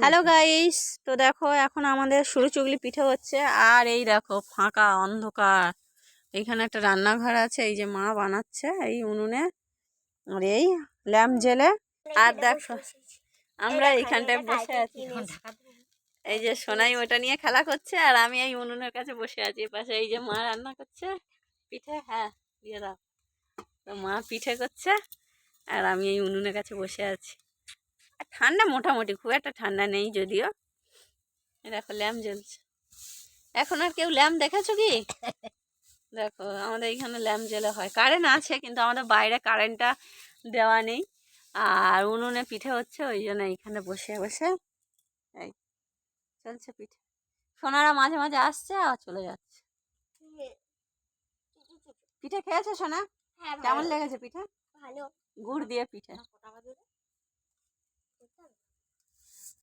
Hello guys, তো দেখো এখন আমাদের সুরু চুগলি পিঠে হচ্ছে। আর এই দেখো ফাঁকা অন্ধকার, এইখানে একটা রান্নাঘর আছে, এই যে মা বানাচ্ছে এই উনুনে, আর এই ল্যাম্প জেলে। আর দেখো আমরা এইখানটায় বসে আছি, এই যে সোনাই ওটা নিয়ে খেলা করছে, আর আমি এই উনুনের কাছে বসে আছি। পাশে এই যে মা রান্না করছে পিঠে, হ্যাঁ দিয়ে দাও। তো মা পিঠে করছে আর আমি এই উনুনের কাছে বসে আছি। আর ঠান্ডা মোটামুটি, খুব একটা ঠান্ডা নেই যদিও। দেখো ল্যাম্প জ্বলছে। এখন আর কেউ ল্যাম্প দেখেছো কি? দেখো আমাদের এইখানে ল্যাম্প জ্বলে হয়, কারেন্ট আছে কিন্তু আমাদের বাইরে কারেন্টটা দেওয়া নেই। আর উনুনে পিঠে হচ্ছে, ওই জন্য এইখানে বসে বসে এই চলছে পিঠে। সোনারা মাঝে মাঝে আসছে আর চলে যাচ্ছে। পিঠে খেয়েছো সোনা? কেমন লেগেছে পিঠে? ভালো, গুড় দিয়ে পিঠে।